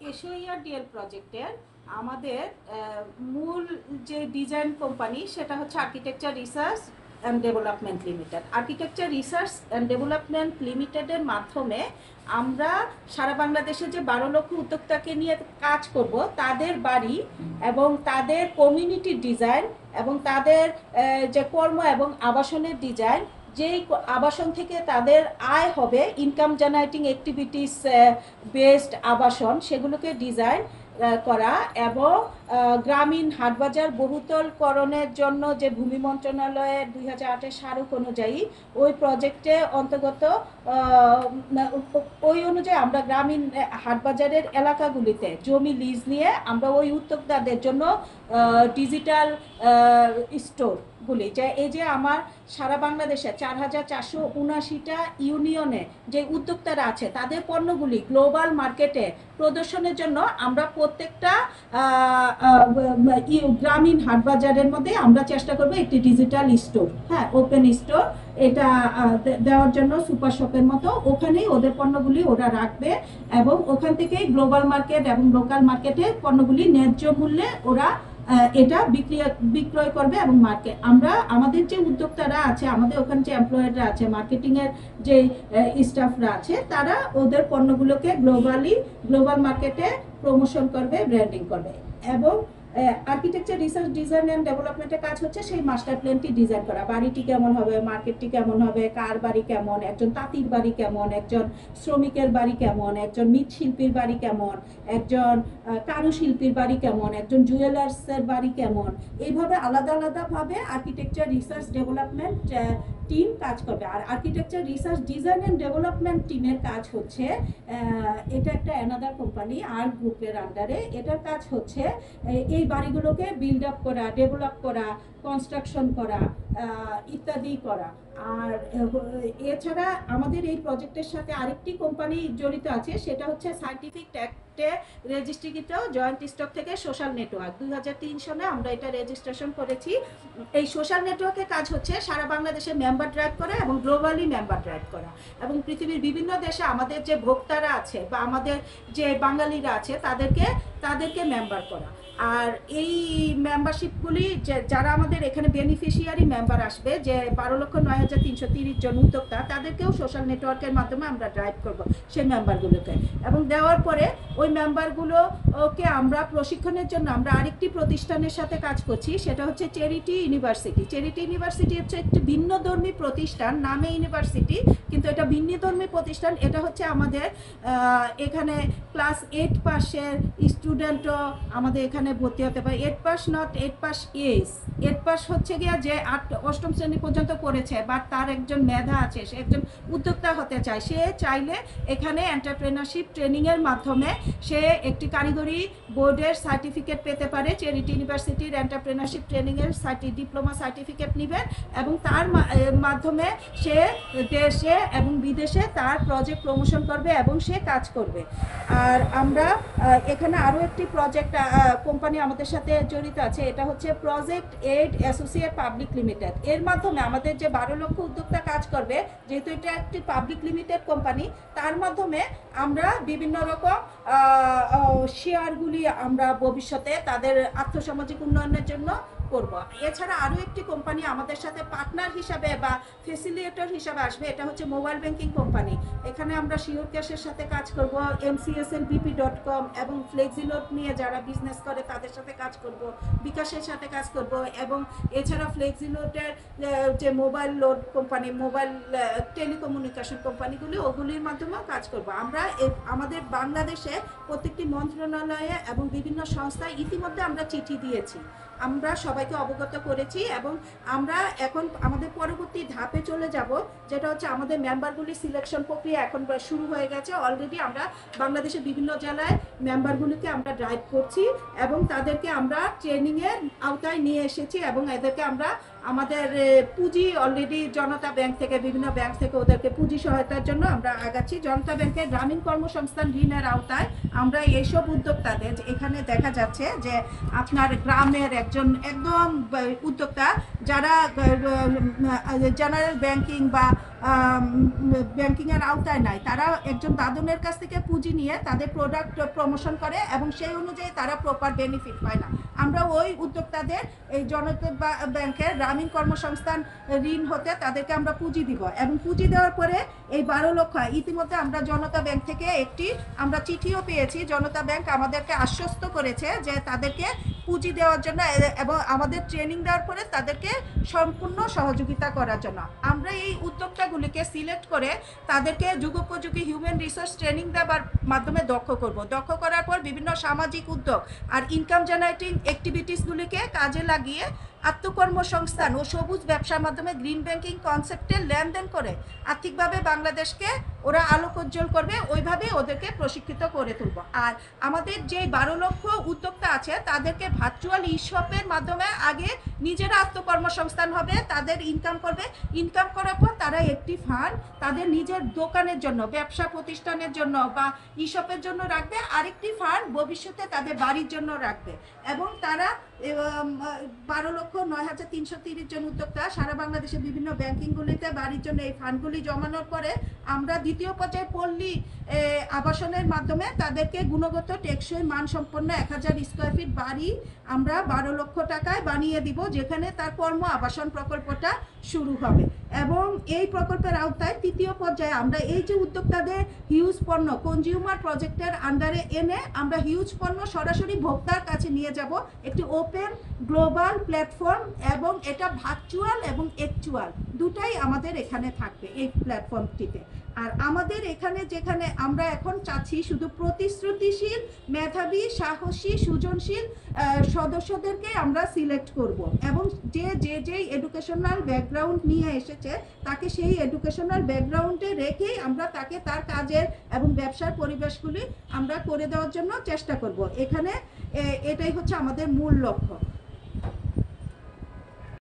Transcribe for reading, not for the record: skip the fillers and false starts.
এশিয়াডিএল প্রজেক্টের আমাদের মূল যে ডিজাইন কোম্পানি সেটা হচ্ছে architecture research and development limited. Architecture research and development লিমিটেডের মাধ্যমে আমরা সারা বাংলাদেশে যে 12 লক্ষ উদ্যোক্তাকে নিয়ে কাজ করব, তাদের বাড়ি এবং তাদের কমিউনিটি ডিজাইন এবং তাদের যে কর্ম এবং আবাসনের ডিজাইন, যেই আবাসন থেকে তাদের আয় হবে, ইনকাম জেনারেটিং অ্যাক্টিভিটিস বেসড আবাসন, সেগুলোকে ডিজাইন করা এবং গ্রামীণ হাটবাজার বহুতলকরণের জন্য যে ভূমি মন্ত্রণালয়ের 2008 স্মারক অনুযায়ী ওই প্রজেক্টে অন্তর্গত ওই অনুযায়ী আমরা গ্রামীণ হাটবাজারের এলাকাগুলিতে জমি লিজ নিয়ে আমরা ওই উদ্যোক্তাদের জন্য ডিজিটাল স্টোরগুলি, যে এই যে আমার সারা বাংলাদেশে 4479টা ইউনিয়নে যে উদ্যোক্তারা আছে তাদের পণ্যগুলি গ্লোবাল মার্কেটে প্রদর্শনের জন্য আমরা প্রত্যেকটা গ্রামীণ হাটবাজারের মধ্যে আমরা চেষ্টা করব একটি ডিজিটাল স্টোর, হ্যাঁ, ওপেন স্টোর এটা দেওয়ার জন্য, সুপার শপের মতো ওখানেই ওদের পণ্যগুলি ওরা রাখবে এবং ওখান থেকেই গ্লোবাল মার্কেট এবং লোকাল মার্কেটে পণ্যগুলি ন্যায্য মূল্যে ওরা এটা বিক্রয় করবে। এবং মার্কেট আমরা আমাদের যে উদ্যোক্তারা আছে, আমাদের ওখানে যে এমপ্লয়াররা আছে, মার্কেটিং এর যে স্টাফরা আছে, তারা ওদের পণ্যগুলোকে গ্লোবাল মার্কেটে প্রমোশন করবে, ব্র্যান্ডিং করবে। এবং আর্কিটেকচার রিসার্চ ডিজাইন অ্যান্ড ডেভেলপমেন্টের কাজ হচ্ছে সেই মাস্টার প্ল্যানটি ডিজাইন করা, বাড়িটি কেমন হবে, মার্কেটটি কেমন হবে, কার বাড়ি কেমন, একজন তাঁতির বাড়ি কেমন, একজন শ্রমিকের বাড়ি কেমন, একজন মৃৎশিল্পীর বাড়ি কেমন, একজন কারুশিল্পীর বাড়ি কেমন, একজন জুয়েলার্সের বাড়ি কেমন, এইভাবে আলাদা আলাদাভাবে আর্কিটেকচার রিসার্চ ডেভেলপমেন্ট টিম কাজ করবে। আর architecture research design and development টিমের কাজ হচ্ছে, এটা একটা অ্যানাদার কোম্পানি আর গ্রুপের আন্ডারে, এটার কাজ হচ্ছে এই বাড়িগুলোকে বিল্ড আপ করা, ডেভেলপ করা, কনস্ট্রাকশন করা, ইত্যাদি করা। আর এছাড়া আমাদের এই প্রজেক্টের সাথে আরেকটি কোম্পানি জড়িত আছে, সেটা হচ্ছে সায়েন্টিফিক ট্যাক্টে রেজিস্ট্রিকৃত জয়েন্ট স্টক থেকে সোশ্যাল নেটওয়ার্ক। 2003 সালে আমরা এটা রেজিস্ট্রেশন করেছি। এই সোশ্যাল নেটওয়ার্কের কাজ হচ্ছে সারা বাংলাদেশে মেম্বার ড্রাইভ করা এবং গ্লোবালি মেম্বার ড্রাইভ করা, এবং পৃথিবীর বিভিন্ন দেশে আমাদের যে ভোক্তারা আছে বা আমাদের যে বাঙালিরা আছে তাদেরকে মেম্বার করা। আর এই মেম্বারশিপগুলি যারা আমাদের এখানে বেনিফিশিয়ারি মেম্বার আসবে, যে 12,09,330 জন উদ্যোক্তা, তাদেরকেও সোশ্যাল নেটওয়ার্কের মাধ্যমে আমরা ড্রাইভ করব সেই মেম্বারগুলোকে। এবং দেওয়ার পরে ওই মেম্বারগুলোকে আমরা প্রশিক্ষণের জন্য আমরা আরেকটি প্রতিষ্ঠানের সাথে কাজ করছি, সেটা হচ্ছে চ্যারিটি ইউনিভার্সিটি। চ্যারিটি ইউনিভার্সিটি হচ্ছে একটি ভিন্নধর্মী প্রতিষ্ঠান, নামে ইউনিভার্সিটি কিন্তু এটা ভিন্নধর্মী প্রতিষ্ঠান। এটা হচ্ছে আমাদের এখানে ক্লাস 8 পাসের স্টুডেন্টও আমাদের এখানে ভর্তি হতে পারে। 8 pass not 8 pass is 8 pass হচ্ছে গিয়া যে 8ম শ্রেণী পর্যন্ত পড়েছে, বাট তার একজন মেধা আছে, সে একজন উদ্যোক্তা হতে চায়, সে চাইলে এখানে এন্টারপ্রেনারশিপ ট্রেনিংয়ের মাধ্যমে সে একটি কারিগরি বোর্ডের সার্টিফিকেট পেতে পারে। চ্যারিটি ইউনিভার্সিটির এন্টারপ্রেনারশিপ ট্রেনিংয়ের ডিপ্লোমা সার্টিফিকেট নেবেন এবং তার মাধ্যমে সে দেশে এবং বিদেশে তার প্রজেক্ট প্রমোশন করবে এবং সে কাজ করবে। আর আমরা এখানে আরও একটি প্রজেক্ট কোম্পানি আমাদের সাথে জড়িত আছে, এটা হচ্ছে project aid associate public limited. এর মাধ্যমে আমাদের যে 12 লক্ষ উদ্যোক্তা কাজ করবে, যেহেতু এটা একটি পাবলিক লিমিটেড কোম্পানি, তার মাধ্যমে আমরা বিভিন্ন রকম শেয়ারগুলি আমরা ভবিষ্যতে তাদের আর্থসামাজিক উন্নয়নের জন্য করব। এছাড়া আরও একটি কোম্পানি আমাদের সাথে পার্টনার হিসাবে বা ফেসিলিটেটর হিসাবে আসবে, এটা হচ্ছে মোবাইল ব্যাংকিং কোম্পানি। এখানে আমরা শিওর ক্যাশের সাথে কাজ করব, mcsnbp.com এবং ফ্লেক্সিলোড নিয়ে যারা বিজনেস করে তাদের সাথে কাজ করব, বিকাশের সাথে কাজ করব, এবং এছাড়া ফ্লেক্সিলোডের যে mobile load company, mobile telecommunication কোম্পানিগুলি, ওগুলির মাধ্যমেও কাজ করব। আমরা আমাদের বাংলাদেশে প্রত্যেকটি মন্ত্রণালয়ে এবং বিভিন্ন সংস্থায় ইতিমধ্যে আমরা চিঠি দিয়েছি, আমরা সবাইকে অবগত করেছি, এবং আমরা এখন আমাদের পরবর্তী ধাপে চলে যাব, যেটা হচ্ছে আমাদের মেম্বারগুলি সিলেকশন প্রক্রিয়া এখন শুরু হয়ে গেছে। অলরেডি আমরা বাংলাদেশের বিভিন্ন জেলায় মেম্বারগুলিকে আমরা ড্রাইভ করছি এবং তাদেরকে আমরা ট্রেনিংয়ের আওতায় নিয়ে এসেছি এবং এদেরকে আমরা আমাদের পুঁজি অলরেডি জনতা ব্যাংক থেকে, বিভিন্ন ব্যাংক থেকে ওদেরকে পুঁজি সহায়তার জন্য আমরা আগাচ্ছি। জনতা ব্যাংকের গ্রামীণ কর্মসংস্থান ঋণের আওতায় আমরা এইসব উদ্যোক্তাদের, এখানে দেখা যাচ্ছে যে আপনার গ্রামের একজন একদম উদ্যোক্তা যারা জেনারেল ব্যাংকিং বা ব্যাংকিংয়ের আওতায় নাই, তারা একজন দাদনের কাছ থেকে পুঁজি নিয়ে তাদের প্রোডাক্ট প্রমোশন করে এবং সেই অনুযায়ী তারা প্রপার বেনিফিট পায় না। আমরা ওই উদ্যোক্তাদের এই জনতা ব্যাংকের গ্রামীণ কর্মসংস্থান ঋণ হতে তাদেরকে আমরা পুঁজি দিব, এবং পুঁজি দেওয়ার পরে এই 12 লক্ষ ইতিমধ্যে আমরা জনতা ব্যাংক থেকে একটি আমরা চিঠিও পেয়েছি। জনতা ব্যাংক আমাদেরকে আশ্বস্ত করেছে যে তাদেরকে পুঁজি দেওয়ার জন্য এবং আমাদের ট্রেনিং দেওয়ার পরে তাদেরকে সম্পূর্ণ সহযোগিতা করার জন্য। আমরা এই উদ্যোক্তাগুলিকে সিলেক্ট করে তাদেরকে যুগোপযোগী হিউম্যান রিসোর্স ট্রেনিং দেওয়ার মাধ্যমে দক্ষ করব। দক্ষ করার পর বিভিন্ন সামাজিক উদ্যোগ আর ইনকাম জেনারেটিং অ্যাক্টিভিটিসগুলিকে কাজে লাগিয়ে আত্মকর্মসংস্থান ও সবুজ ব্যবসার মাধ্যমে গ্রিন ব্যাংকিং কনসেপ্টে লেনদেন করে আর্থিকভাবে বাংলাদেশকে ওরা আলোকোজ্জ্বল করবে, ওইভাবে ওদেরকে প্রশিক্ষিত করে তুলব। আর আমাদের যে 12 লক্ষ উদ্যোক্তা আছে তাদেরকে ভার্চুয়াল ই-শপের মাধ্যমে আগে নিজেরা আত্মকর্মসংস্থান হবে, তাদের ইনকাম করবে। ইনকাম করার পর তারা একটি ফান্ড তাদের নিজের দোকানের জন্য, ব্যবসা প্রতিষ্ঠানের জন্য বা ই-শপের জন্য রাখবে, আরেকটি ফান্ড ভবিষ্যতে তাদের বাড়ির জন্য রাখবে। এবং তারা 12,09,330 জন উদ্যোক্তা সারা বাংলাদেশে বিভিন্ন ব্যাংকিংগুলিতে বাড়ির জন্য এই ফান্ডগুলি জমানোর পরে আমরা দ্বিতীয় পর্যায়ে পল্লী আবাসনের মাধ্যমে তাদেরকে গুণগত টেকসই মানসম্পন্ন 1000 স্কোয়ার ফিট বাড়ি আমরা 12 লক্ষ টাকায় বানিয়ে দিব, যেখানে তার কর্ম আবাসন প্রকল্পটা শুরু হবে। এবং এই প্রকল্পের আওতায় তৃতীয় পর্যায়ে আমরা এই যে উদ্যোক্তাদের হিউজ পণ্য কনজিউমার প্রজেক্টের আন্ডারে এনে আমরা হিউজ পণ্য সরাসরি ভোক্তার কাছে নিয়ে যাব একটি ওপেন গ্লোবাল প্ল্যাটফর্ম, এবং এটা ভার্চুয়াল এবং অ্যাকচুয়াল দুটাই আমাদের এখানে থাকবে এই প্ল্যাটফর্মটিতে। আর আমাদের এখানে যেখানে আমরা এখন চাচ্ছি শুধু প্রতিশ্রুতিশীল, মেধাবী, সাহসী, সৃজনশীল সদস্যদেরকে আমরা সিলেক্ট করব, এবং যে এডুকেশনাল ব্যাকগ্রাউন্ড নিয়ে এসেছে তাকে সেই এডুকেশনাল ব্যাকগ্রাউন্ডে রেখেই আমরা তাকে তার কাজের এবং ব্যবসার পরিবেশগুলি আমরা করে দেওয়ার জন্য চেষ্টা করব। এখানে এটাই হচ্ছে আমাদের মূল লক্ষ্য।